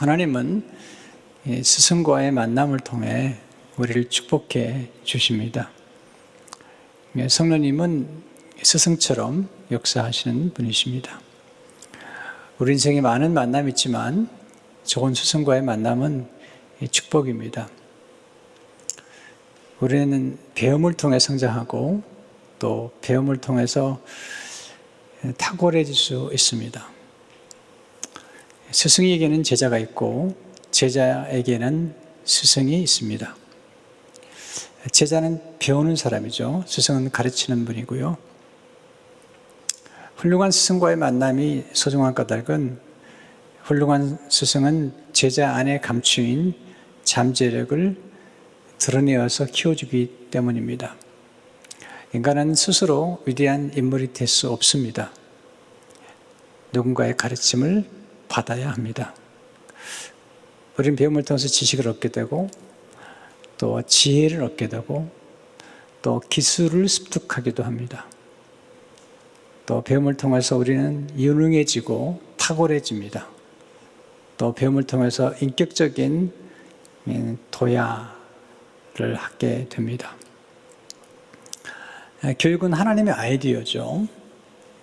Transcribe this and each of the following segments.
하나님은 스승과의 만남을 통해 우리를 축복해 주십니다. 성령님은 스승처럼 역사하시는 분이십니다. 우리 인생에 많은 만남이 있지만 좋은 스승과의 만남은 축복입니다. 우리는 배움을 통해 성장하고 또 배움을 통해서 탁월해질 수 있습니다. 스승에게는 제자가 있고 제자에게는 스승이 있습니다. 제자는 배우는 사람이죠. 스승은 가르치는 분이고요. 훌륭한 스승과의 만남이 소중한 까닭은 훌륭한 스승은 제자 안에 감추인 잠재력을 드러내어서 키워주기 때문입니다. 인간은 스스로 위대한 인물이 될 수 없습니다. 누군가의 가르침을 받아야 합니다. 우리는 배움을 통해서 지식을 얻게 되고 또 지혜를 얻게 되고 또 기술을 습득하기도 합니다. 또 배움을 통해서 우리는 유능해지고 탁월해집니다. 또 배움을 통해서 인격적인 도야를 하게 됩니다. 교육은 하나님의 아이디어죠.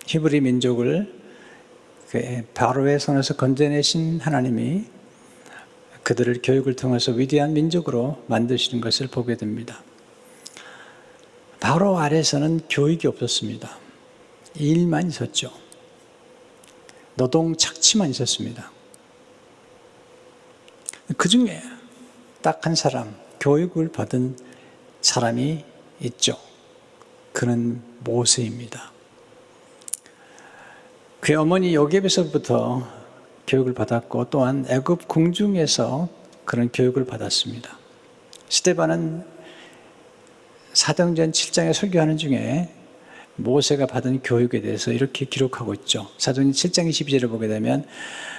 히브리 민족을 바로의 손에서 건져내신 하나님이 그들을 교육을 통해서 위대한 민족으로 만드시는 것을 보게 됩니다. 바로 아래서는 교육이 없었습니다. 일만 있었죠. 노동 착취만 있었습니다. 그 중에 딱 한 사람, 교육을 받은 사람이 있죠. 그는 모세입니다. 그의 어머니 요셉에서부터 교육을 받았고 또한 애굽 궁중에서 그런 교육을 받았습니다. 스데반은 사도행전 7장에 설교하는 중에 모세가 받은 교육에 대해서 이렇게 기록하고 있죠. 사도행전 7장 22절을 보게 되면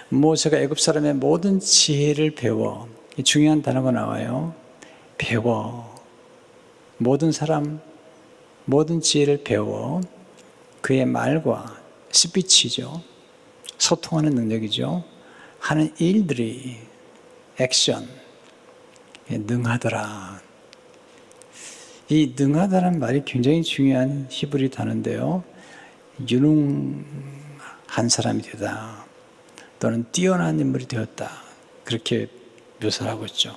모세가 애굽 사람의 모든 지혜를 배워, 중요한 단어가 나와요. 배워. 모든 사람, 모든 지혜를 배워 그의 말과 스피치죠. 소통하는 능력이죠. 하는 일들이 액션, 능하더라. 이 능하다는 말이 굉장히 중요한 히브리 단어인데요. 유능한 사람이 되다 또는 뛰어난 인물이 되었다 그렇게 묘사를 하고 있죠.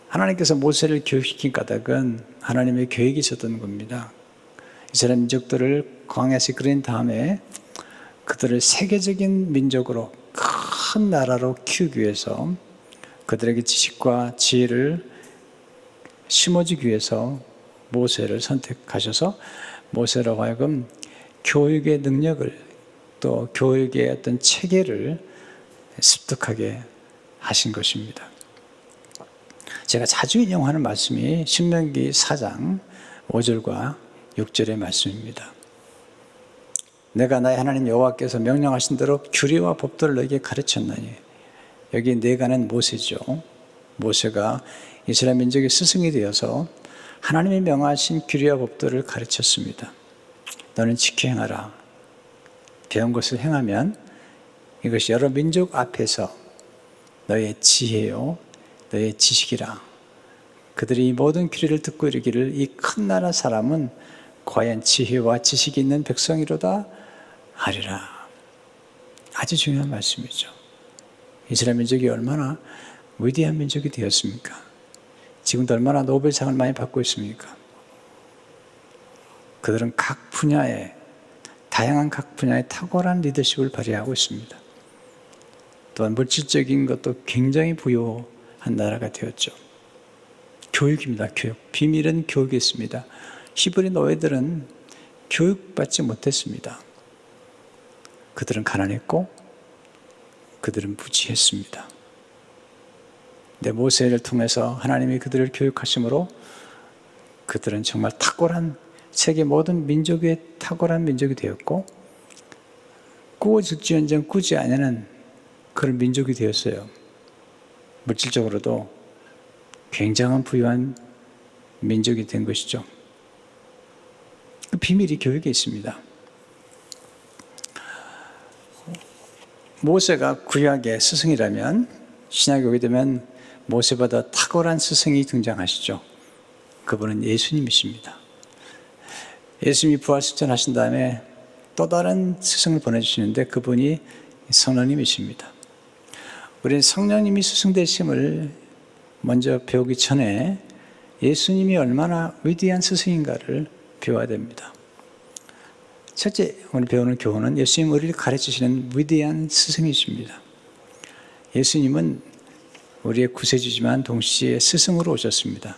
하나님께서 모세를 교육시킨 까닭은 하나님의 계획이 있었던 겁니다. 이스라엘 민족들을 광야에서 이끌은 다음에 그들을 세계적인 민족으로 큰 나라로 키우기 위해서 그들에게 지식과 지혜를 심어주기 위해서 모세를 선택하셔서 모세로 하여금 교육의 능력을 또 교육의 어떤 체계를 습득하게 하신 것입니다. 제가 자주 인용하는 말씀이 신명기 4장 5절과 6절의 말씀입니다. 내가 나의 하나님 여호와께서 명령하신 대로 규례와 법도를 너에게 가르쳤나니. 여기 내가는 모세죠. 모세가 이스라엘 민족의 스승이 되어서 하나님이 명하신 규례와 법도를 가르쳤습니다. 너는 지켜 행하라. 배운 것을 행하면 이것이 여러 민족 앞에서 너의 지혜요 너의 지식이라. 그들이 이 모든 규례를 듣고 이르기를 이 큰 나라 사람은 과연 지혜와 지식이 있는 백성이로다 하리라. 아주 중요한 말씀이죠. 이스라엘 민족이 얼마나 위대한 민족이 되었습니까? 지금도 얼마나 노벨상을 많이 받고 있습니까? 그들은 각 분야에 다양한 각 분야에 탁월한 리더십을 발휘하고 있습니다. 또한 물질적인 것도 굉장히 부유한 나라가 되었죠. 교육입니다. 교육. 비밀은 교육에 있습니다. 히브리 노예들은 교육받지 못했습니다. 그들은 가난했고 그들은 부지했습니다. 근데 모세를 통해서 하나님이 그들을 교육하심으로 그들은 정말 탁월한 세계 모든 민족의 탁월한 민족이 되었고 꾸어질지언정 꾸지 아니하는 그런 민족이 되었어요. 물질적으로도 굉장한 부유한 민족이 된 것이죠. 그 비밀이 교육에 있습니다. 모세가 구약의 스승이라면 신약에 오게 되면 모세보다 탁월한 스승이 등장하시죠. 그분은 예수님이십니다. 예수님이 부활승천하신 다음에 또 다른 스승을 보내주시는데 그분이 성령님이십니다. 우리는 성령님이 스승 되심을 먼저 배우기 전에 예수님이 얼마나 위대한 스승인가를 배워야 됩니다. 첫째 오늘 배우는 교훈은 예수님 우리를 가르치시는 위대한 스승이십니다. 예수님은 우리의 구세주지만 동시에 스승으로 오셨습니다.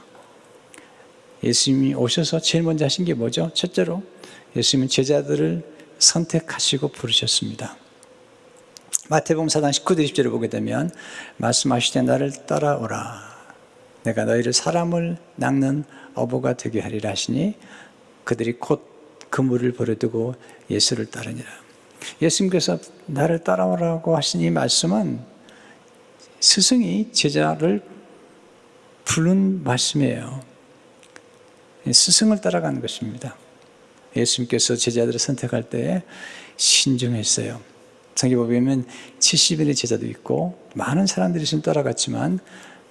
예수님이 오셔서 제일 먼저 하신 게 뭐죠? 첫째로 예수님은 제자들을 선택하시고 부르셨습니다. 마태복음 4장 19절 20절을 보게 되면 말씀하시되 나를 따라오라. 내가 너희를 사람을 낚는 어부가 되게 하리라 하시니 그들이 곧 그물을 버려두고 예수를 따르니라. 예수님께서 나를 따라오라고 하신 이 말씀은 스승이 제자를 부른 말씀이에요. 스승을 따라가는 것입니다. 예수님께서 제자들을 선택할 때 신중했어요. 성경에 보면 70인의 제자도 있고 많은 사람들이 좀 따라갔지만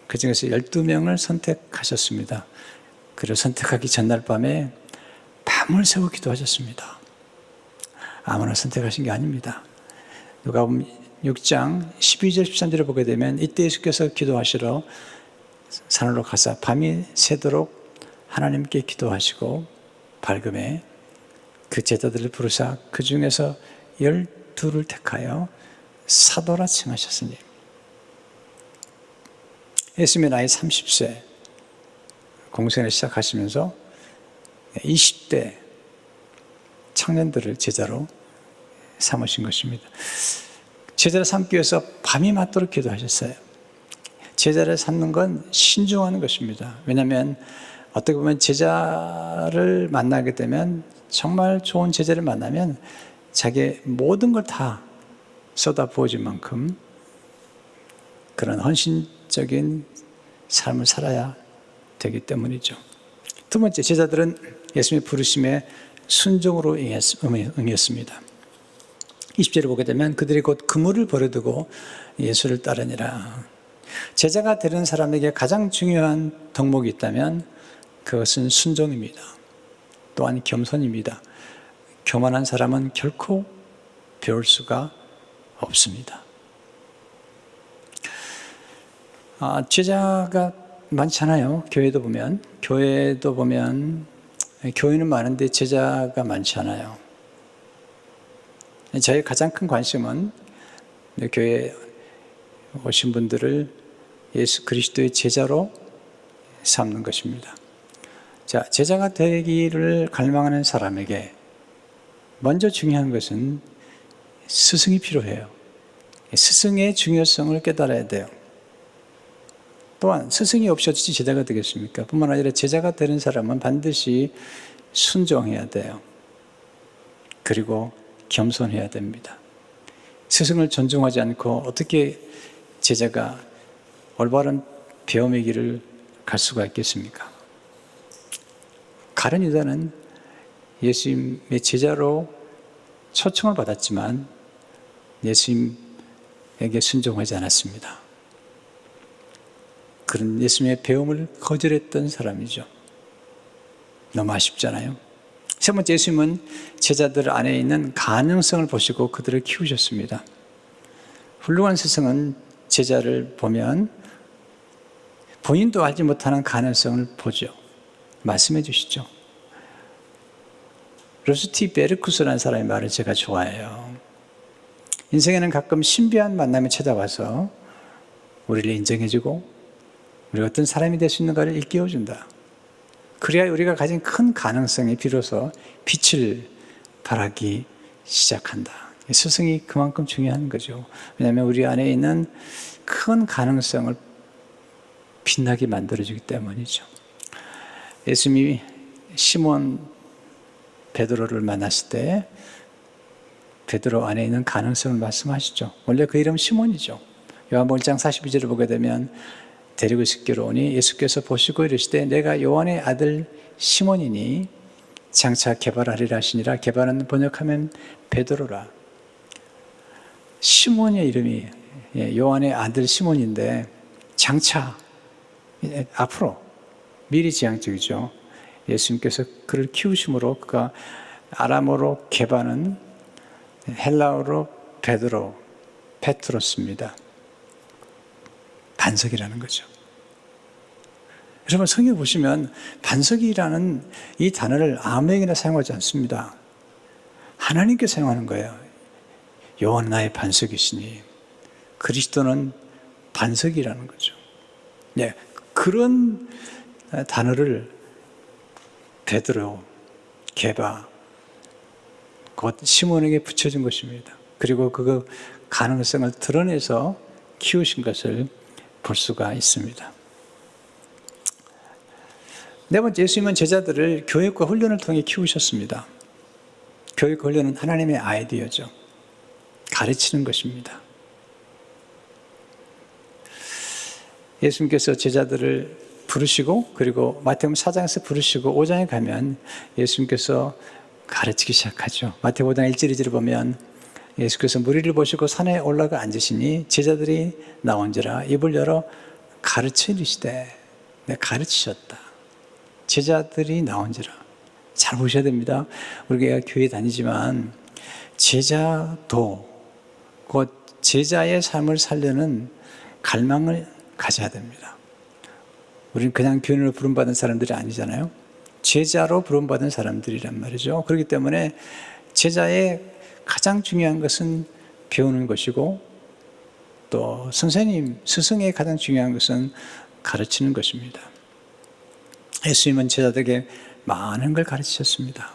그 중에서 12명을 선택하셨습니다. 그리고 선택하기 전날 밤에 밤을 새워 기도하셨습니다. 아무나 선택하신 게 아닙니다. 누가복음 6장 12절 13절을 보게 되면 이때 예수께서 기도하시러 산으로 가사 밤이 새도록 하나님께 기도하시고 밝음에 그 제자들을 부르사 그 중에서 12를 택하여 사도라 칭하셨으니 예수님의 나이 30세 공생을 시작하시면서 20대 청년들을 제자로 삼으신 것입니다. 제자를 삼기 위해서 밤이 맞도록 기도하셨어요. 제자를 삼는 건 신중하는 것입니다. 왜냐하면 어떻게 보면 제자를 만나게 되면 정말 좋은 제자를 만나면 자기의 모든 걸 다 쏟아부어질 만큼 그런 헌신적인 삶을 살아야 되기 때문이죠. 두 번째, 제자들은 예수님의 부르심에 순종으로 응했습니다. 20절을 보게 되면 그들이 곧 그물을 버려두고 예수를 따르니라. 제자가 되는 사람에게 가장 중요한 덕목이 있다면 그것은 순종입니다. 또한 겸손입니다. 교만한 사람은 결코 배울 수가 없습니다. 제자가 많잖아요. 교회도 보면 교회는 많은데 제자가 많지 않아요. 저의 가장 큰 관심은 교회에 오신 분들을 예수 그리스도의 제자로 삼는 것입니다. 자, 제자가 되기를 갈망하는 사람에게 먼저 중요한 것은 스승이 필요해요. 스승의 중요성을 깨달아야 돼요. 또한 스승이 없이 어찌 제자가 되겠습니까? 뿐만 아니라 제자가 되는 사람은 반드시 순종해야 돼요. 그리고 겸손해야 됩니다. 스승을 존중하지 않고 어떻게 제자가 올바른 배움의 길을 갈 수가 있겠습니까? 가룟 유다는 예수님의 제자로 초청을 받았지만 예수님에게 순종하지 않았습니다. 그런 예수님의 배움을 거절했던 사람이죠. 너무 아쉽잖아요. 세 번째, 예수님은 제자들 안에 있는 가능성을 보시고 그들을 키우셨습니다. 훌륭한 스승은 제자를 보면 본인도 알지 못하는 가능성을 보죠. 말씀해 주시죠. 루스티 베르쿠스라는 사람의 말을 제가 좋아해요. 인생에는 가끔 신비한 만남이 찾아와서 우리를 인정해주고 우리가 어떤 사람이 될 수 있는가를 일깨워준다. 그래야 우리가 가진 큰 가능성이 비로소 빛을 발하기 시작한다. 스승이 그만큼 중요한 거죠. 왜냐하면 우리 안에 있는 큰 가능성을 빛나게 만들어주기 때문이죠. 예수님이 시몬 베드로를 만났을 때 베드로 안에 있는 가능성을 말씀하시죠. 원래 그 이름 시몬이죠. 요한복음 1장 42절을 보게 되면 데리고 있기로 오니 예수께서 보시고 이르시되 내가 요한의 아들 시몬이니 장차 개발하리라 하시니라. 개발은 번역하면 베드로라. 시몬의 이름이 요한의 아들 시몬인데 장차 앞으로 미래지향적이죠. 예수님께서 그를 키우심으로 그가 아람어로 게바는 헬라어로 페트로스입니다. 반석이라는 거죠. 여러분 성경 보시면 반석이라는 이 단어를 아무에게나 사용하지 않습니다. 하나님께 사용하는 거예요. 요한 나의 반석이시니 그리스도는 반석이라는 거죠. 네, 그런 단어를 베드로, 게바, 곧 시몬에게 붙여준 것입니다. 그리고 그 가능성을 드러내서 키우신 것을 볼 수가 있습니다. 네 번째, 예수님은 제자들을 교육과 훈련을 통해 키우셨습니다. 교육과 훈련은 하나님의 아이디어죠. 가르치는 것입니다. 예수님께서 제자들을 부르시고 그리고 마태복음 4장에서 부르시고 5장에 가면 예수님께서 가르치기 시작하죠. 마태복음 5장 1절 2절을 보면 예수께서 무리를 보시고 산에 올라가 앉으시니 제자들이 나온지라 입을 열어 가르쳐 이르시되 내가 가르치셨다. 제자들이 나온지라. 잘 보셔야 됩니다. 우리가 교회 다니지만 제자도 곧 제자의 삶을 살려는 갈망을 가져야 됩니다. 우리는 그냥 교인으로 부름받은 사람들이 아니잖아요. 제자로 부름받은 사람들이란 말이죠. 그렇기 때문에 제자의 가장 중요한 것은 배우는 것이고 또 선생님, 스승의 가장 중요한 것은 가르치는 것입니다. 예수님은 제자들에게 많은 걸 가르치셨습니다.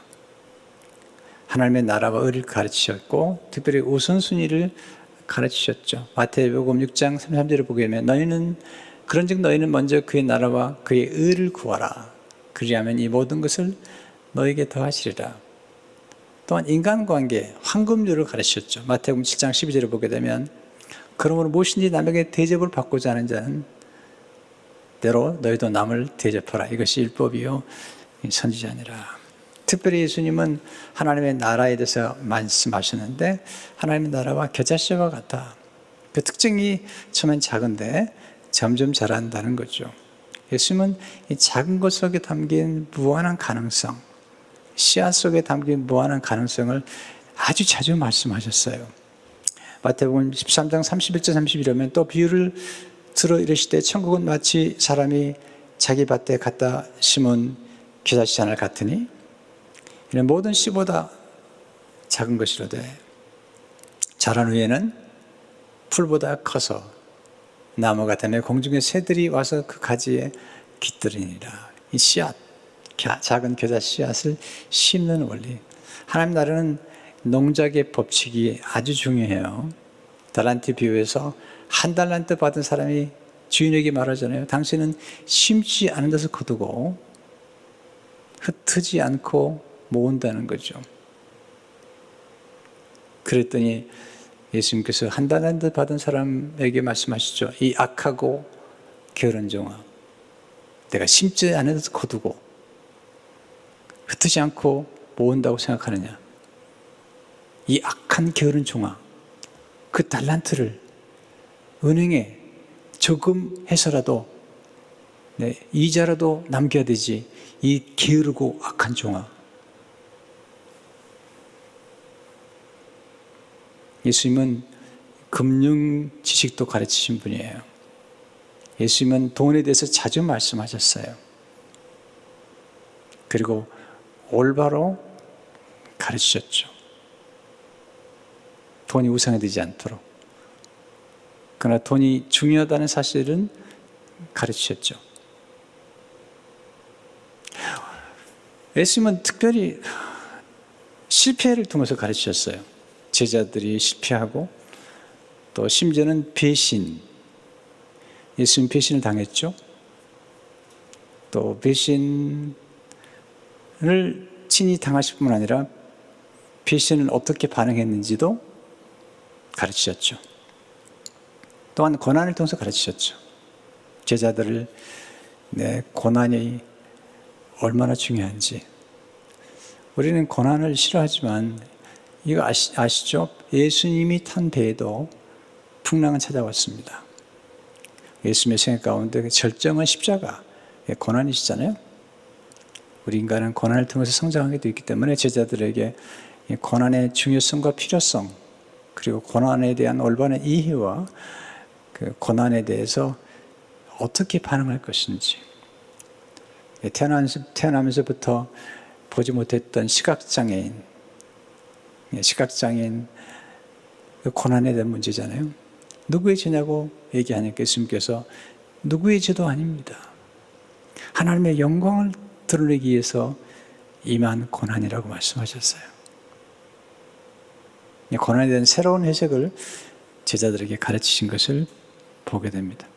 하나님의 나라와 의를 가르치셨고 특별히 우선순위를 가르치셨죠. 마태복음 6장 33절을 보게 되면 그런즉 너희는 먼저 그의 나라와 그의 의를 구하라. 그리하면 이 모든 것을 너에게 더하시리라. 또한 인간관계, 황금률을 가르치셨죠. 마태복음 7장 12절을 보게 되면 그러므로 무엇인지 남에게 대접을 받고자 하는 자는 대로 너희도 남을 대접하라. 이것이 율법이요 선지자니라. 특별히 예수님은 하나님의 나라에 대해서 말씀하셨는데 하나님의 나라와 겨자씨와 같다. 그 특징이 처음엔 작은데 점점 자란다는 거죠. 예수님은 이 작은 것 속에 담긴 무한한 가능성, 씨앗 속에 담긴 무한한 가능성을 아주 자주 말씀하셨어요. 마태복음 13장 31절 32절이면 또 비유를 들어 이르시되 천국은 마치 사람이 자기 밭에 갖다 심은 겨자씨 하나를 같으니 이는 모든 씨보다 작은 것이로되 자란 후에는 풀보다 커서 나무가 되며 공중의 새들이 와서 그 가지에 깃들이니라. 이 씨앗, 작은 겨자 씨앗을 심는 원리. 하나님 나라는 농작의 법칙이 아주 중요해요. 달란트 비유에서 한 달란트 받은 사람이 주인에게 말하잖아요. 당신은 심지 않은 데서 거두고 흩트지 않고 모은다는 거죠. 그랬더니 예수님께서 한 달란트 받은 사람에게 말씀하시죠. 이 악하고 게으른 종아, 내가 심지 않은 데서 거두고 흩트지 않고 모은다고 생각하느냐. 이 악한 게으른 종아, 그 달란트를 은행에 저금해서라도 이자라도 남겨야 되지. 이 게으르고 악한 종아. 예수님은 금융 지식도 가르치신 분이에요. 예수님은 돈에 대해서 자주 말씀하셨어요. 그리고 올바로 가르치셨죠. 돈이 우상이 되지 않도록. 그러나 돈이 중요하다는 사실은 가르치셨죠. 예수님은 특별히 실패를 통해서 가르치셨어요. 제자들이 실패하고 또 심지어는 배신. 예수님 배신을 당했죠. 또 배신을 친히 당하실 뿐만 아니라 배신은 어떻게 반응했는지도 가르치셨죠. 또한 고난을 통해서 가르치셨죠. 제자들을 고난이 얼마나 중요한지. 우리는 고난을 싫어하지만 이거 아시죠? 예수님이 탄 배에도 풍랑은 찾아왔습니다. 예수님의 생애 가운데 절정은 십자가, 고난이시잖아요. 우리 인간은 고난을 통해서 성장하게 되어 있기 때문에 제자들에게 고난의 중요성과 필요성, 그리고 고난에 대한 올바른 이해와 그 고난에 대해서 어떻게 반응할 것인지, 태어나면서부터 보지 못했던 시각장애인 그 고난에 대한 문제잖아요. 누구의 죄냐고 얘기하니까 예수님께서 누구의 죄도 아닙니다. 하나님의 영광을 드러내기 위해서 임한 고난이라고 말씀하셨어요. 고난에 대한 새로운 해석을 제자들에게 가르치신 것을 보게 됩니다.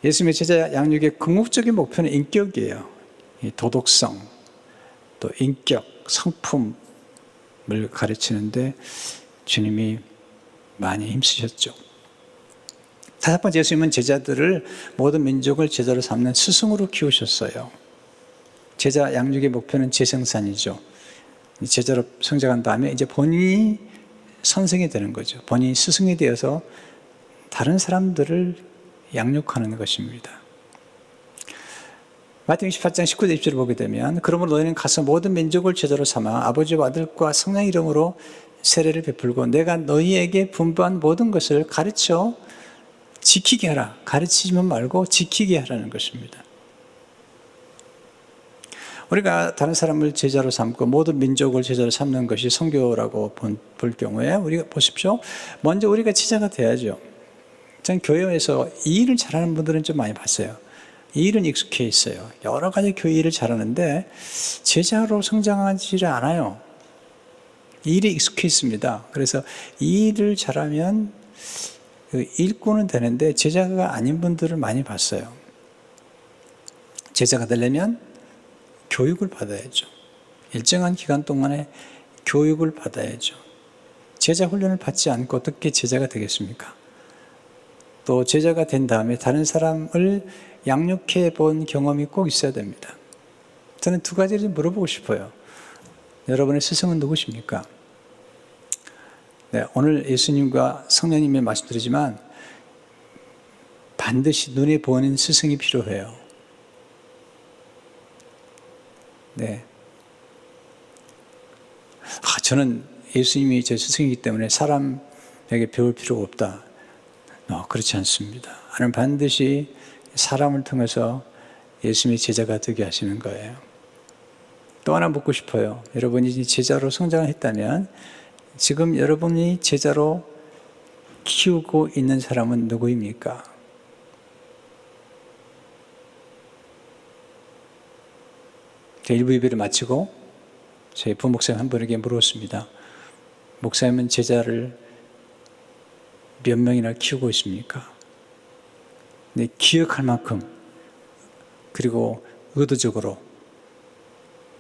예수님의 제자 양육의 궁극적인 목표는 인격이에요. 도덕성, 또 인격, 성품을 가르치는데 주님이 많이 힘쓰셨죠. 다섯 번째, 예수님은 제자들을 모든 민족을 제자로 삼는 스승으로 키우셨어요. 제자 양육의 목표는 재생산이죠. 제자로 성장한 다음에 이제 본인이 선생이 되는 거죠. 본인이 스승이 되어서 다른 사람들을 양육하는 것입니다. 마태복음 28장 19절 20절을 보게 되면 그러므로 너희는 가서 모든 민족을 제자로 삼아 아버지와 아들과 성령 이름으로 세례를 베풀고 내가 너희에게 분부한 모든 것을 가르쳐 지키게 하라. 가르치지만 말고 지키게 하라는 것입니다. 우리가 다른 사람을 제자로 삼고 모든 민족을 제자로 삼는 것이 선교라고 볼 경우에 우리가 보십시오. 먼저 우리가 제자가 돼야죠. 전 교회에서 이 일을 잘하는 분들은 좀 많이 봤어요. 이 일은 익숙해 있어요. 여러 가지 교회 일을 잘하는데 제자로 성장하지 않아요. 이 일이 익숙해 있습니다. 그래서 이 일을 잘하면 일꾼은 되는데 제자가 아닌 분들을 많이 봤어요. 제자가 되려면 교육을 받아야죠. 일정한 기간 동안에 교육을 받아야죠. 제자 훈련을 받지 않고 어떻게 제자가 되겠습니까? 또 제자가 된 다음에 다른 사람을 양육해 본 경험이 꼭 있어야 됩니다. 저는 두 가지를 좀 물어보고 싶어요. 여러분의 스승은 누구십니까? 네, 오늘 예수님과 성령님의 말씀드리지만 반드시 눈에 보이는 스승이 필요해요. 네. 저는 예수님이 제 스승이기 때문에 사람에게 배울 필요가 없다. 그렇지 않습니다. 하나님 반드시 사람을 통해서 예수님의 제자가 되게 하시는 거예요. 또 하나 묻고 싶어요. 여러분이 제자로 성장을 했다면 지금 여러분이 제자로 키우고 있는 사람은 누구입니까? 일부 예배를 마치고 저희 부목사님 한 분에게 물었습니다. 목사님은 제자를 몇 명이나 키우고 있습니까? 네, 기억할 만큼 그리고 의도적으로.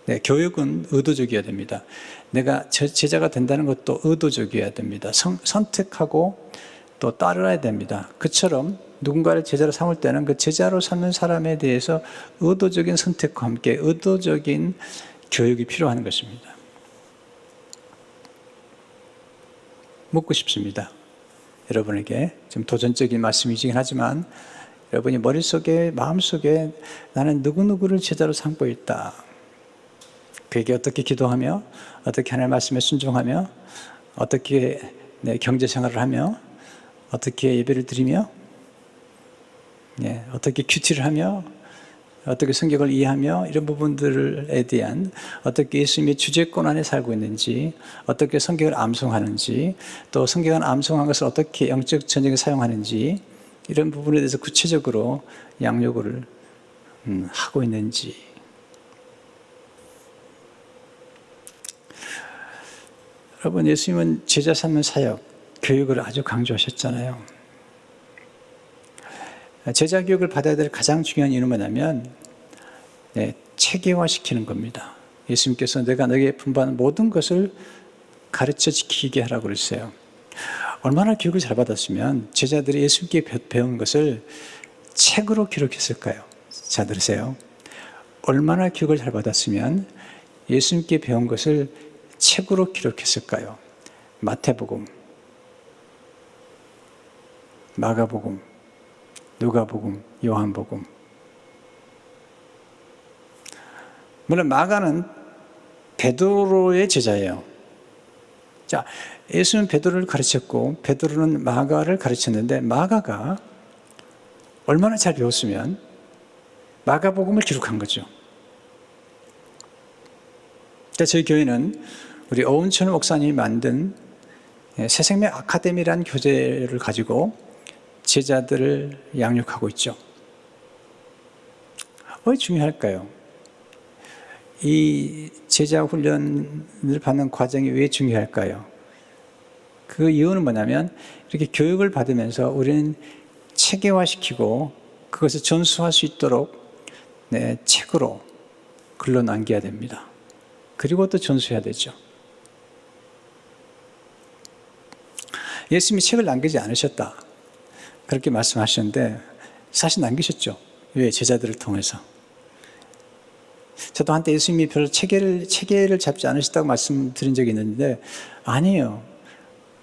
네, 교육은 의도적이어야 됩니다. 내가 제자가 된다는 것도 의도적이어야 됩니다. 선택하고 또 따라야 됩니다. 그처럼 누군가를 제자로 삼을 때는 그 제자로 삼는 사람에 대해서 의도적인 선택과 함께 의도적인 교육이 필요한 것입니다. 묻고 싶습니다. 여러분에게 좀 도전적인 말씀이긴 하지만 여러분이 머릿속에 마음속에 나는 누구누구를 제자로 삼고 있다. 그에게 어떻게 기도하며 어떻게 하나님의 말씀에 순종하며 어떻게 내 경제생활을 하며 어떻게 예배를 드리며 어떻게 큐티를 하며 어떻게 성경을 이해하며 이런 부분들에 대한 어떻게 예수님의 주제권 안에 살고 있는지 어떻게 성경을 암송하는지 또 성경을 암송한 것을 어떻게 영적 전쟁에 사용하는지 이런 부분에 대해서 구체적으로 양육을 하고 있는지 여러분 예수님은 제자 삼는 사역 교육을 아주 강조하셨잖아요. 제자 교육을 받아야 될 가장 중요한 이유는 뭐냐면 체계화시키는 겁니다. 예수님께서 내가 너에게 분부한 모든 것을 가르쳐 지키게 하라고 그랬어요. 얼마나 교육을 잘 받았으면 제자들이 예수님께 배운 것을 책으로 기록했을까요? 자, 들으세요. 얼마나 교육을 잘 받았으면 예수님께 배운 것을 책으로 기록했을까요? 마태복음, 마가복음, 누가복음, 요한복음. 물론 마가는 베드로의 제자예요. 자, 예수는 베드로를 가르쳤고 베드로는 마가를 가르쳤는데 마가가 얼마나 잘 배웠으면 마가복음을 기록한 거죠. 그러니까 저희 교회는 우리 어운천 목사님이 만든 새생명 아카데미라는 교재를 가지고 제자들을 양육하고 있죠. 왜 중요할까요? 이 제자 훈련을 받는 과정이 왜 중요할까요? 그 이유는 뭐냐면 이렇게 교육을 받으면서 우리는 체계화시키고 그것을 전수할 수 있도록 책으로 글로 남겨야 됩니다. 그리고 또 전수해야 되죠. 예수님이 책을 남기지 않으셨다, 그렇게 말씀하셨는데 사실 남기셨죠. 왜? 제자들을 통해서. 저도 한때 예수님이 별로 체계를 잡지 않으셨다고 말씀드린 적이 있는데 아니에요.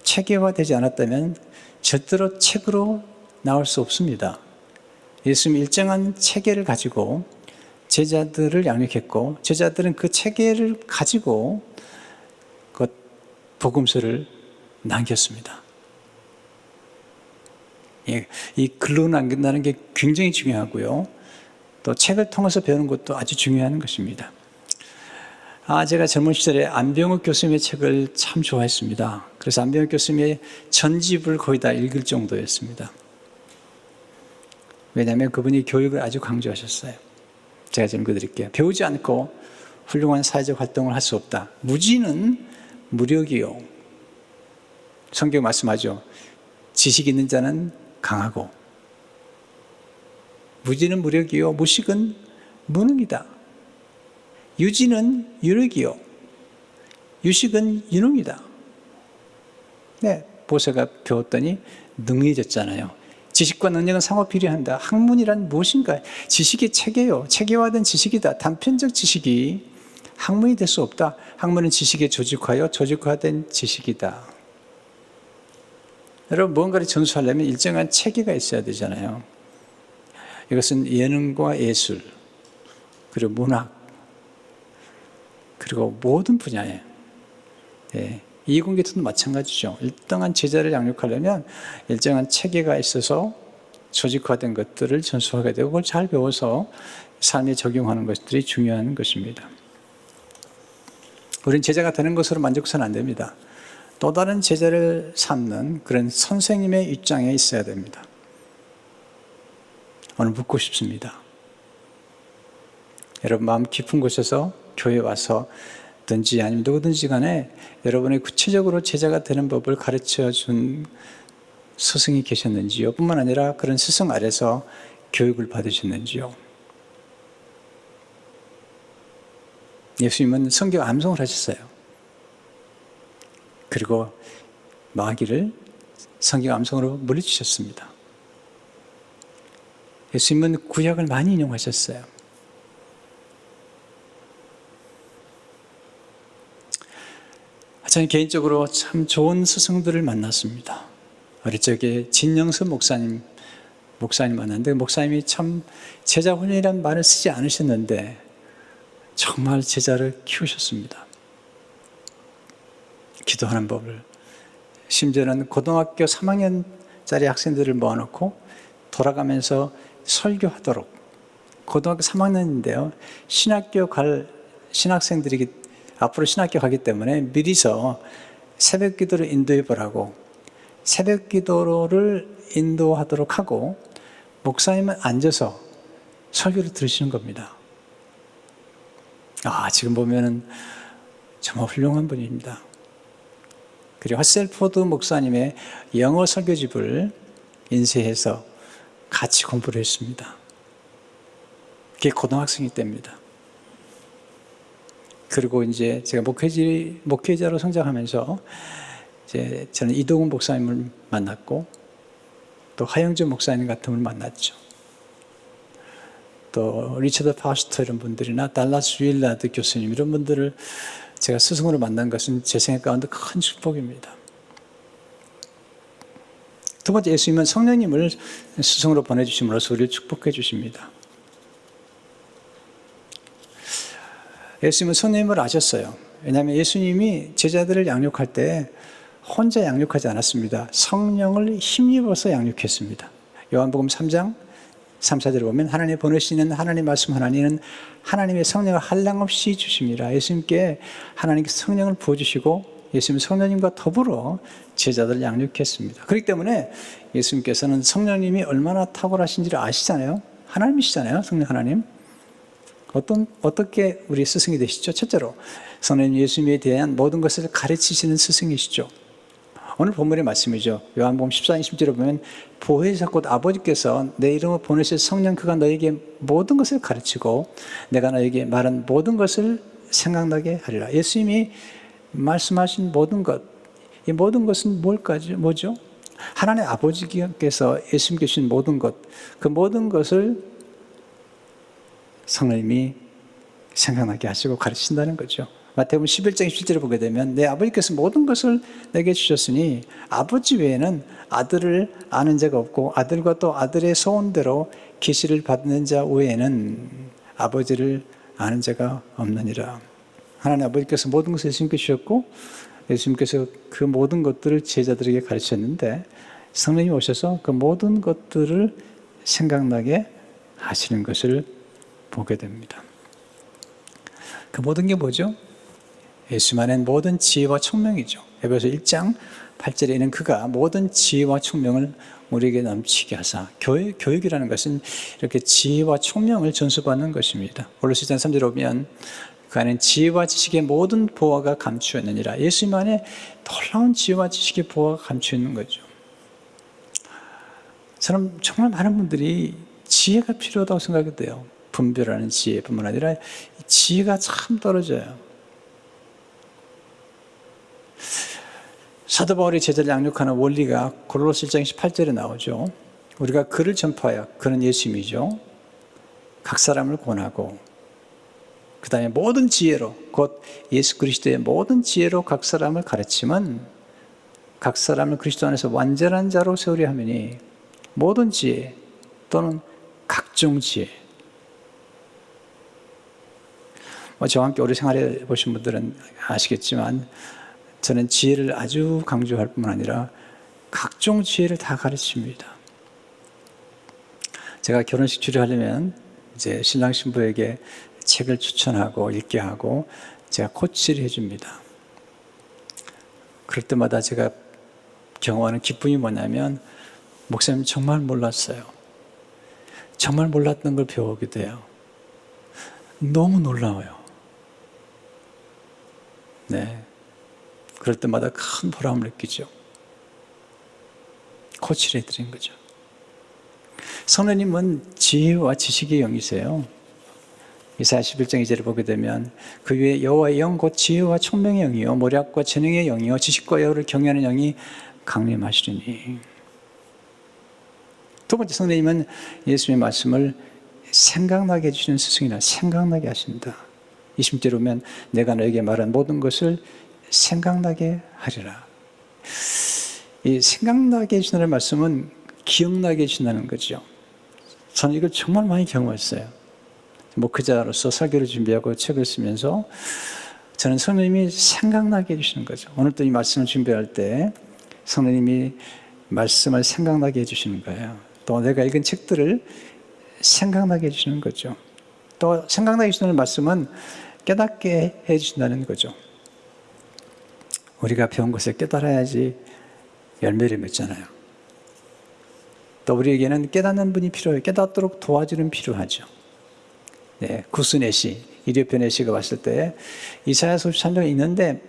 체계화되지 않았다면 절대로 책으로 나올 수 없습니다. 예수님이 일정한 체계를 가지고 제자들을 양육했고 제자들은 그 체계를 가지고 그 복음서를 남겼습니다. 이 글로 남긴다는 게 굉장히 중요하고요. 또 책을 통해서 배우는 것도 아주 중요한 것입니다. 제가 젊은 시절에 안병욱 교수님의 책을 참 좋아했습니다. 그래서 안병욱 교수님의 전집을 거의 다 읽을 정도였습니다. 왜냐하면 그분이 교육을 아주 강조하셨어요. 제가 좀 읽어드릴게요. 배우지 않고 훌륭한 사회적 활동을 할 수 없다. 무지는 무력이요. 성경 말씀하죠. 지식 있는 자는 강하고 무지는 무력이요 무식은 무능이다. 유지는 유력이요 유식은 유능이다. 네, 모세가 배웠더니 능해졌잖아요. 지식과 능력은 상호 필요한다. 학문이란 무엇인가? 지식의 체계요. 체계화된 지식이다. 단편적 지식이 학문이 될 수 없다. 학문은 지식에 조직화요. 조직화된 지식이다. 여러분, 무언가를 전수하려면 일정한 체계가 있어야 되잖아요. 이것은 예능과 예술, 그리고 문학, 그리고 모든 분야에, 이공계도 마찬가지죠. 일정한 제자를 양육하려면 일정한 체계가 있어서 조직화된 것들을 전수하게 되고 그걸 잘 배워서 삶에 적용하는 것들이 중요한 것입니다. 우리는 제자가 되는 것으로 만족해서는 안 됩니다. 또 다른 제자를 삼는 그런 선생님의 입장에 있어야 됩니다. 오늘 묻고 싶습니다. 여러분 마음 깊은 곳에서 교회 와서 든지 아니면 누구든지 간에 여러분의 구체적으로 제자가 되는 법을 가르쳐 준 스승이 계셨는지요? 뿐만 아니라 그런 스승 아래서 교육을 받으셨는지요? 예수님은 성경 암송을 하셨어요. 그리고 마귀를 성경 암송으로 물리치셨습니다. 예수님은 구약을 많이 인용하셨어요. 저는 개인적으로 참 좋은 스승들을 만났습니다. 어릴 적에 진영선 목사님 만났는데 목사님이 참 제자 훈련이라는 말을 쓰지 않으셨는데 정말 제자를 키우셨습니다. 기도하는 법을, 심지어는 고등학교 3학년짜리 학생들을 모아놓고 돌아가면서 설교하도록, 고등학교 3학년인데요 신학생들이 앞으로 신학교 가기 때문에 미리서 새벽 기도를 인도해 보라고 새벽 기도를 인도하도록 하고 목사님은 앉아서 설교를 들으시는 겁니다. 지금 보면은 정말 훌륭한 분입니다. 그리고 핫셀포드 목사님의 영어 설교집을 인쇄해서 같이 공부를 했습니다. 그게 고등학생이 때입니다. 그리고 이제 제가 목회자로 성장하면서 이제 저는 이동훈 목사님을 만났고 또 하영준 목사님 같은 분을 만났죠. 또 리처드 파스터 이런 분들이나 달라스 윌라드 교수님 이런 분들을 제가 스승으로 만난 것은 제 생각 가운데 큰 축복입니다. 두 번째, 예수님은 성령님을 스승으로 보내주심으로써 우리를 축복해 주십니다. 예수님은 성령님을 아셨어요. 왜냐하면 예수님이 제자들을 양육할 때 혼자 양육하지 않았습니다. 성령을 힘입어서 양육했습니다. 요한복음 3장 3, 4절에 보면 하나님 보내시는 하나님 말씀 하나님은 하나님의 성령을 한량없이 주십니다. 예수님께 하나님께 성령을 부어주시고 예수님 성령님과 더불어 제자들을 양육했습니다. 그렇기 때문에 예수님께서는 성령님이 얼마나 탁월하신지를 아시잖아요. 하나님이시잖아요. 성령 하나님. 어떻게 우리 스승이 되시죠? 첫째로 성령님 예수님에 대한 모든 것을 가르치시는 스승이시죠. 오늘 본문의 말씀이죠. 요한복음 14장 20절에 보면 보혜사 곧 아버지께서 내 이름을 보내실 성령 그가 너에게 모든 것을 가르치고 내가 너에게 말한 모든 것을 생각나게 하리라. 예수님이 말씀하신 모든 것, 이 모든 것은 뭐죠? 하나님 아버지께서 예수님께 주신 모든 것, 그 모든 것을 성령님이 생각나게 하시고 가르친다는 거죠. 마태복음 11장 17절을 보게 되면 내 아버지께서 모든 것을 내게 주셨으니 아버지 외에는 아들을 아는 자가 없고 아들과 또 아들의 소원대로 계시를 받는 자 외에는 아버지를 아는 자가 없느니라. 하나님 아버지께서 모든 것을 예수님께 주셨고 예수님께서 그 모든 것들을 제자들에게 가르쳤는데 성령님이 오셔서 그 모든 것들을 생각나게 하시는 것을 보게 됩니다. 그 모든 게 뭐죠? 예수만의 모든 지혜와 총명이죠. 에베소 1장 8절에 있는 그가 모든 지혜와 총명을 우리에게 넘치게 하사. 교육이라는 것은 이렇게 지혜와 총명을 전수받는 것입니다. 골로새 1장 3절에 보면 그 안에 지혜와 지식의 모든 보화가 감추어 있느니라. 예수님 안에 놀라운 지혜와 지식의 보화가 감추어 있는 거죠. 저는 정말 많은 분들이 지혜가 필요하다고 생각이 돼요. 분별하는 지혜뿐만 아니라 지혜가 참 떨어져요. 사도 바울이 제자를 양육하는 원리가 골로새 1장 18절에 나오죠. 우리가 그를 전파하여, 그는 예수님이죠. 각 사람을 권하고 그 다음에 모든 지혜로, 곧 예수 그리스도의 모든 지혜로 각 사람을 가르치면 각 사람을 그리스도 안에서 완전한 자로 세우려 하매니 모든 지혜 또는 각종 지혜. 저와 함께 오래 생활해 보신 분들은 아시겠지만 저는 지혜를 아주 강조할 뿐만 아니라 각종 지혜를 다 가르칩니다. 제가 결혼식 주례하려면 이제 신랑 신부에게 책을 추천하고 읽게 하고 제가 코치를 해줍니다. 그럴 때마다 제가 경험하는 기쁨이 뭐냐면 목사님 정말 몰랐어요. 정말 몰랐던 걸 배우게 돼요. 너무 놀라워요. 네. 그럴 때마다 큰 보람을 느끼죠. 코치를 해드린 거죠. 성령님은 지혜와 지식의 영이세요. 이사야 11장 2절을 보게 되면 그 위에 여호와의 영 곧 지혜와 총명의 영이요 모략과 재능의 영이요 지식과 여호와를 경외하는 영이 강림하시리니. 두 번째, 성령님은 예수님의 말씀을 생각나게 해주시는 스승이라. 생각나게 하신다. 20절에 보면 내가 너에게 말한 모든 것을 생각나게 하리라. 이 생각나게 해주신다는 말씀은 기억나게 해주신다는 거죠. 저는 이걸 정말 많이 경험했어요. 목회자로서 설교를 준비하고 책을 쓰면서 저는 성령님이 생각나게 해주시는 거죠. 오늘도 이 말씀을 준비할 때 성령님이 말씀을 생각나게 해주시는 거예요. 또 내가 읽은 책들을 생각나게 해주시는 거죠. 또 생각나게 해주시는 말씀은 깨닫게 해주신다는 거죠. 우리가 배운 것을 깨달아야지 열매를 맺잖아요. 또 우리에게는 깨닫는 분이 필요해요. 깨닫도록 도와주는 필요하죠. 네, 구스네시, 이리오페네시가 왔을 때 이사야서 53장에 있는데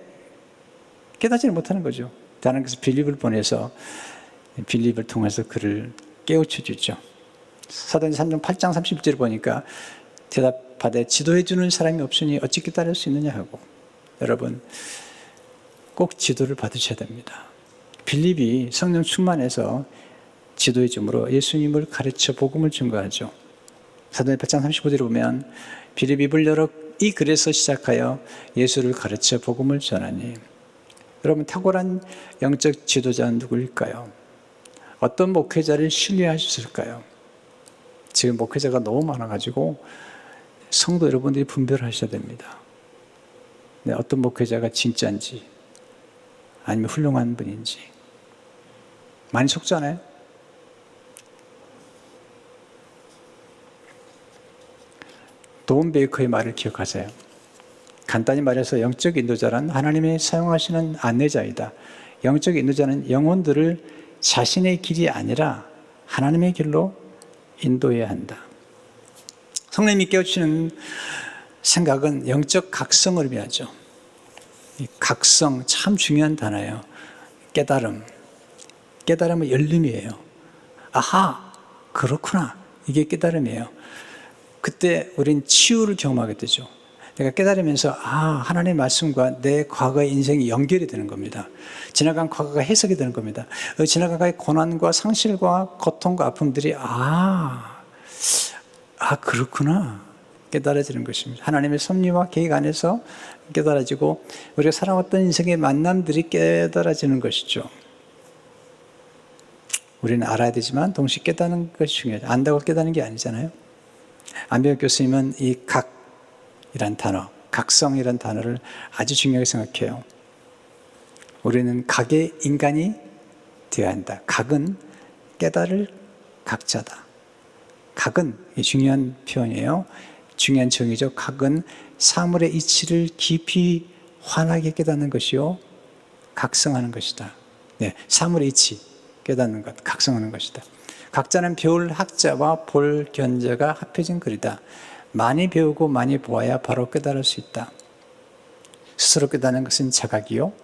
깨닫지를 못하는 거죠. 하나님께서 빌립을 보내서 빌립을 통해서 그를 깨우쳐 주죠. 사도행전 3장 8장 30절을 보니까 대답하되 지도해 주는 사람이 없으니 어찌 깨달을 수 있느냐 하고. 여러분 꼭 지도를 받으셔야 됩니다. 빌립이 성령 충만해서 지도해 줌으로 예수님을 가르쳐 복음을 증거하죠. 사도행전 8장 35절에 보면 빌립이 입을 열어 이 글에서 시작하여 예수를 가르쳐 복음을 전하니. 여러분 탁월한 영적 지도자는 누구일까요? 어떤 목회자를 신뢰하셨을까요? 지금 목회자가 너무 많아가지고 성도 여러분들이 분별하셔야 됩니다. 네, 어떤 목회자가 진짜인지 아니면 훌륭한 분인지. 많이 속잖아요. 돈 베이커의 말을 기억하세요. 간단히 말해서 영적 인도자란 하나님이 사용하시는 안내자이다. 영적 인도자는 영혼들을 자신의 길이 아니라 하나님의 길로 인도해야 한다. 성령님이 깨우치는 생각은 영적 각성을 의미하죠. 이 각성 참 중요한 단어예요. 깨달음. 깨달음은 열림이에요. 아하, 그렇구나. 이게 깨달음이에요. 그때 우린 치유를 경험하게 되죠. 내가 깨달으면서 하나님의 말씀과 내 과거의 인생이 연결이 되는 겁니다. 지나간 과거가 해석이 되는 겁니다. 지나간 과거의 고난과 상실과 고통과 아픔들이 그렇구나 깨달아지는 것입니다. 하나님의 섭리와 계획 안에서 깨달아지고 우리가 살아왔던 인생의 만남들이 깨달아지는 것이죠. 우리는 알아야 되지만 동시에 깨닫는 것이 중요하죠. 안다고 깨닫는 게 아니잖아요. 안병혁 교수님은 이 각이란 단어, 각성이란 단어를 아주 중요하게 생각해요. 우리는 각의 인간이 되어야 한다. 각은 깨달을 각자다. 각은 중요한 표현이에요. 중요한 정의죠. 각은 사물의 이치를 깊이 환하게 깨닫는 것이요 각성하는 것이다. 네, 사물의 이치 깨닫는 것, 각성하는 것이다. 각자는 배울 학자와 볼 견자가 합해진 글이다. 많이 배우고 많이 보아야 바로 깨달을 수 있다. 스스로 깨닫는 것은 자각이요,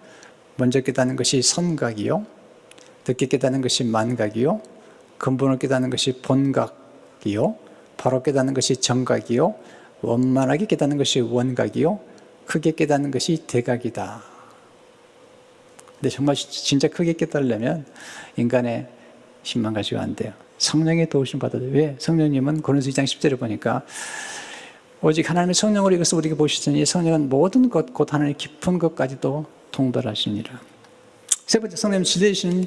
먼저 깨닫는 것이 선각이요, 듣게 깨닫는 것이 만각이요, 근본을 깨닫는 것이 본각이요, 바로 깨닫는 것이 정각이요, 원만하게 깨닫는 것이 원각이요, 크게 깨닫는 것이 대각이다. 근데 정말 진짜 크게 깨달으려면 인간의 힘만 가지고 안 돼요. 성령의 도우심 받아야 돼요. 왜? 성령님은 고린도서 2장 10절에 보니까 오직 하나님의 성령으로 이것을 우리에게 보시더니 성령은 모든 것 곧 하나님의 깊은 것까지도 통달하시니라. 세 번째, 성령님 진리이신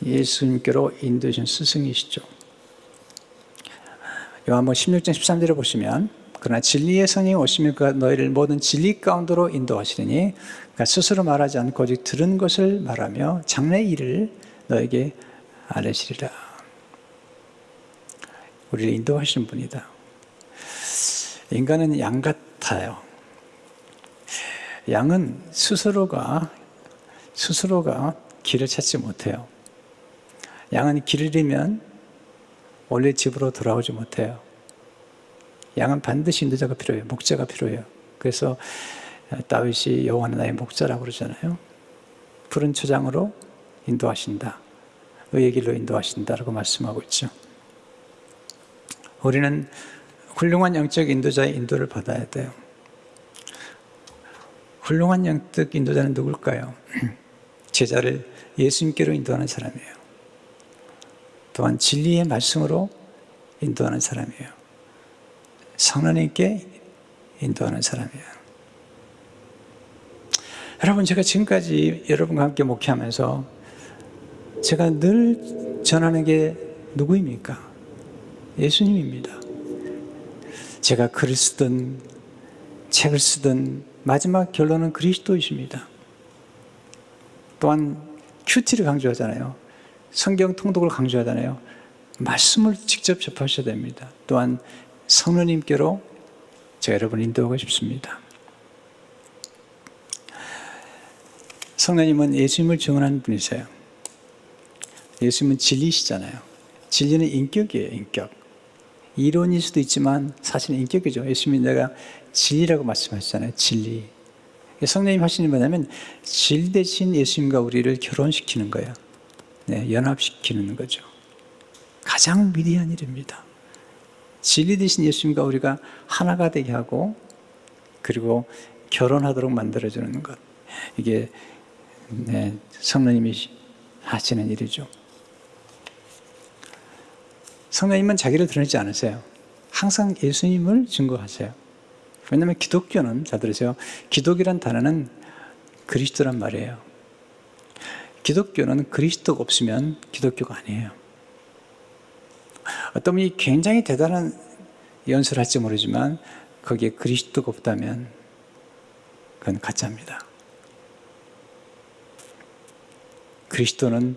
예수님께로 인도하신 스승이시죠. 요한복음 16장 13절에 보시면 그러나 진리의 성령이 오시면 그가 너희를 모든 진리 가운데로 인도하시리니 그가 스스로 말하지 않고 오직 들은 것을 말하며 장래의 일을 너에게 알리시리라. 우리를 인도하시는 분이다. 인간은 양 같아요. 양은 스스로가 길을 찾지 못해요. 양은 길을 잃으면 원래 집으로 돌아오지 못해요. 양은 반드시 인도자가 필요해요. 목자가 필요해요. 그래서 다윗이 여호와는 나의 목자라고 그러잖아요. 푸른 초장으로 인도하신다. 의의 길로 인도하신다라고 말씀하고 있죠. 우리는 훌륭한 영적 인도자의 인도를 받아야 돼요. 훌륭한 영적 인도자는 누굴까요? 제자를 예수님께로 인도하는 사람이에요. 또한 진리의 말씀으로 인도하는 사람이에요. 성령님께 인도하는 사람이에요. 여러분, 제가 지금까지 여러분과 함께 목회하면서 제가 늘 전하는 게 누구입니까? 예수님입니다. 제가 글을 쓰든 책을 쓰든 마지막 결론은 그리스도이십니다. 또한 큐티를 강조하잖아요. 성경 통독을 강조하잖아요. 말씀을 직접 접하셔야 됩니다. 또한 성령님께로 제가 여러분을 인도하고 싶습니다. 성령님은 예수님을 증언하는 분이세요. 예수님은 진리시잖아요. 진리는 인격이에요, 인격. 이론일 수도 있지만 사실은 인격이죠. 예수님이 내가 진리라고 말씀하시잖아요. 진리. 성령님 하시는 뭐냐면 질 대신 예수님과 우리를 결혼시키는 거예요. 네, 연합시키는 거죠. 가장 위대한 일입니다. 진리 대신 예수님과 우리가 하나가 되게 하고 그리고 결혼하도록 만들어주는 것. 이게 성령님이 하시는 일이죠. 성령님은 자기를 드러내지 않으세요. 항상 예수님을 증거하세요. 왜냐하면 기독교는, 잘 들으세요. 기독이란 단어는 그리스도란 말이에요. 기독교는 그리스도가 없으면 기독교가 아니에요. 어떤 분이 굉장히 대단한 연설을 할지 모르지만 거기에 그리스도가 없다면 그건 가짜입니다. 그리스도는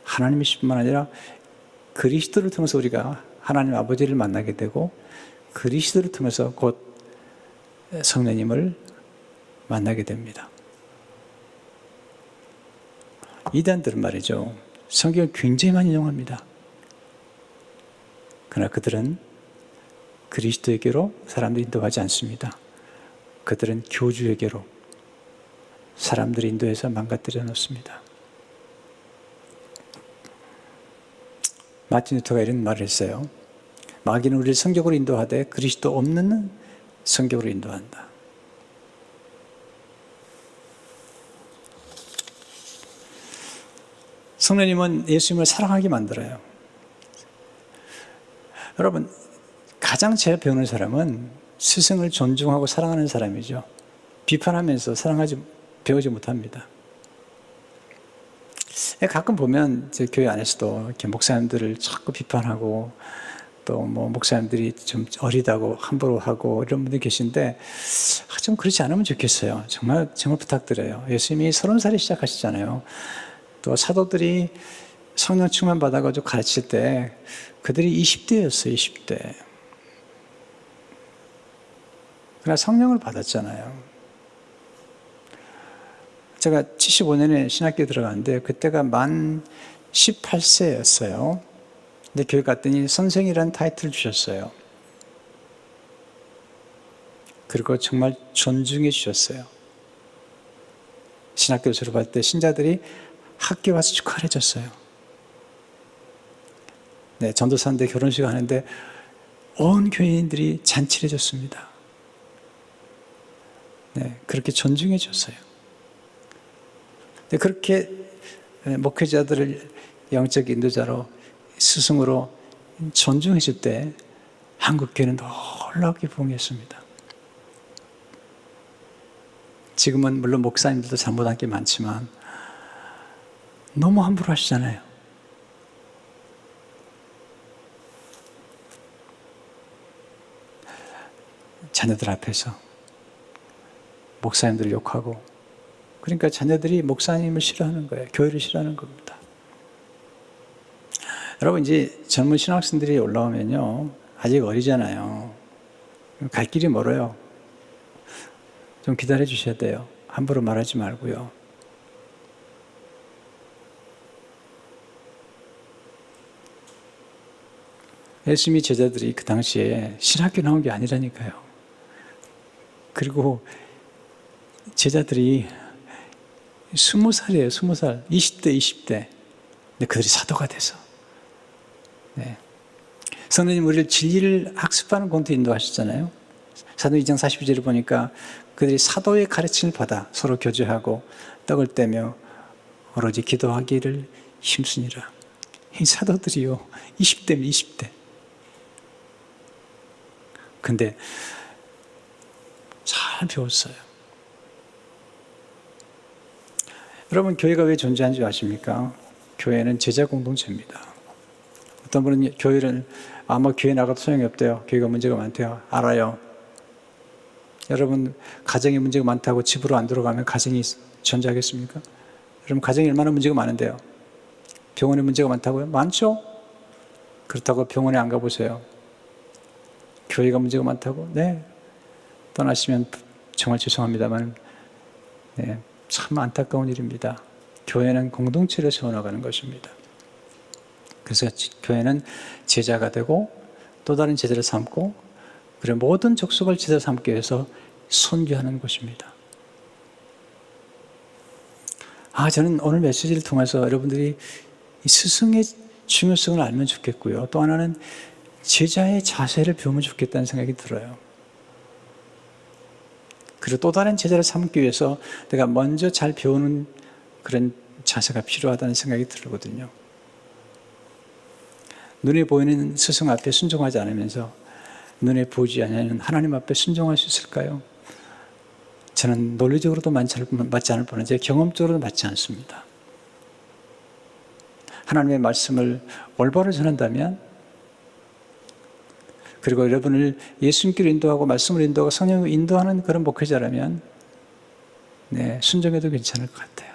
하나님이실 뿐만 아니라 그리스도를 통해서 우리가 하나님 아버지를 만나게 되고 그리스도를 통해서 곧 성령님을 만나게 됩니다. 이단들은 말이죠, 성경을 굉장히 많이 인용합니다. 그러나 그들은 그리스도에게로 사람들이 인도하지 않습니다. 그들은 교주에게로 사람들이 인도해서 망가뜨려 놓습니다. 마틴 루터가 이런 말을 했어요. 마귀는 우리를 성경으로 인도하되 그리스도 없는 성경으로 인도한다. 성령님은 예수님을 사랑하게 만들어요. 여러분, 가장 잘 배우는 사람은 스승을 존중하고 사랑하는 사람이죠. 비판하면서 배우지 못합니다. 가끔 보면 제 교회 안에서도 이렇게 목사님들을 자꾸 비판하고 또 목사님들이 좀 어리다고 함부로 하고 이런 분들이 계신데 좀 그렇지 않으면 좋겠어요. 정말 부탁드려요. 예수님이 30살에 시작하시잖아요. 또 사도들이 성령 충만 받아가지고 가르칠 때 그들이 20대였어요. 20대. 그러나 성령을 받았잖아요. 제가 75년에 신학교에 들어갔는데 그때가 만 18세였어요. 근데 교회 갔더니 선생이라는 타이틀을 주셨어요. 그리고 정말 존중해 주셨어요. 신학교 졸업할 때 신자들이 학교 와서 축하를 해줬어요. 네, 전도사인데 결혼식 하는데 온 교인들이 잔치를 해줬습니다. 네, 그렇게 존중해 줬어요. 그렇게 목회자들을 영적 인도자로 스승으로 존중해 줄 때 한국교회는 놀랍게 부흥했습니다. 지금은 물론 목사님들도 잘못한 게 많지만 너무 함부로 하시잖아요. 자녀들 앞에서 목사님들을 욕하고, 그러니까 자녀들이 목사님을 싫어하는 거예요. 교회를 싫어하는 겁니다. 여러분, 이제 젊은 신학생들이 올라오면요, 아직 어리잖아요. 갈 길이 멀어요. 좀 기다려 주셔야 돼요. 함부로 말하지 말고요. 예수님이 제자들이 그 당시에 신학교 나온 게 아니라니까요. 그리고 제자들이 20살이에요. 20살. 20대. 근데 그들이 사도가 돼서. 네. 성령님 우리를 진리를 학습하는 공도 인도하셨잖아요. 사도행 2장 42절을 보니까 그들이 사도의 가르침을 받아 서로 교제하고 떡을 떼며 오로지 기도하기를 힘쓰니라. 이 사도들이요, 20대면 20대. 근데 잘 배웠어요. 여러분, 교회가 왜 존재하는지 아십니까? 교회는 제자 공동체입니다. 어떤 분은 교회를 아마 교회 나가도 소용이 없대요. 교회가 문제가 많대요. 알아요. 여러분, 가정에 문제가 많다고 집으로 안 들어가면 가정이 존재하겠습니까? 여러분, 가정에 얼마나 문제가 많은데요. 병원에 문제가 많다고요? 많죠? 그렇다고 병원에 안 가보세요. 교회가 문제가 많다고? 네. 떠나시면 정말 죄송합니다만, 네, 참 안타까운 일입니다. 교회는 공동체를 세워나가는 것입니다. 그래서 교회는 제자가 되고 또 다른 제자를 삼고, 그리고 모든 족속을 제자 삼기 위해서 선교하는 것입니다. 저는 오늘 메시지를 통해서 여러분들이 이 스승의 중요성을 알면 좋겠고요. 또 하나는 제자의 자세를 배우면 좋겠다는 생각이 들어요. 그리고 또 다른 제자를 삼기 위해서 내가 먼저 잘 배우는 그런 자세가 필요하다는 생각이 들거든요. 눈에 보이는 스승 앞에 순종하지 않으면서 눈에 보이지 않는 하나님 앞에 순종할 수 있을까요? 저는 논리적으로도 맞지 않을 뿐 아니라 경험적으로도 맞지 않습니다. 하나님의 말씀을 올바로 전한다면 그리고 여러분을 예수님께로 인도하고 말씀으로 인도하고 성령으로 인도하는 그런 목회자라면 네, 순종해도 괜찮을 것 같아요.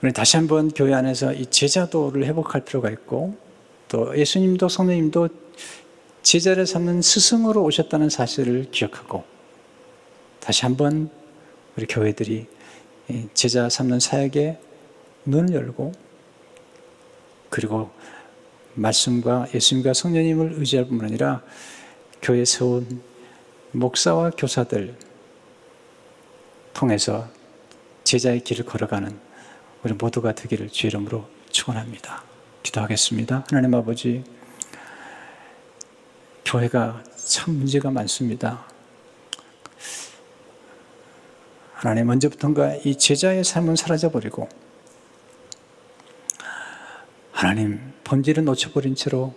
우리 다시 한번 교회 안에서 이 제자도를 회복할 필요가 있고 또 예수님도 성령님도 제자를 삼는 스승으로 오셨다는 사실을 기억하고 다시 한번 우리 교회들이 제자 삼는 사역에 눈을 열고 그리고 말씀과 예수님과 성령님을 의지할 뿐만 아니라 교회에 세운 목사와 교사들 통해서 제자의 길을 걸어가는 우리 모두가 되기를 주의 이름으로 축원합니다. 기도하겠습니다. 하나님 아버지, 교회가 참 문제가 많습니다. 하나님, 언제부턴가 이 제자의 삶은 사라져버리고 하나님, 본질을 놓쳐버린 채로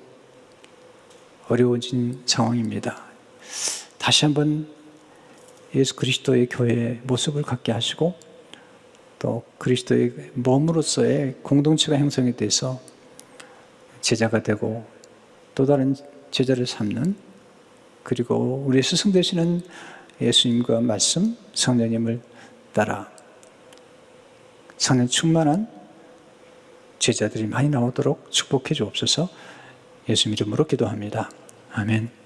어려워진 상황입니다. 다시 한번 예수 그리스도의 교회의 모습을 갖게 하시고 또 그리스도의 몸으로서의 공동체가 형성이 돼서 제자가 되고 또 다른 제자를 삼는 그리고 우리 스승 되시는 예수님과 말씀, 성령님을 따라 성령 충만한 제자들이 많이 나오도록 축복해 주옵소서. 예수 이름으로 기도합니다. 아멘.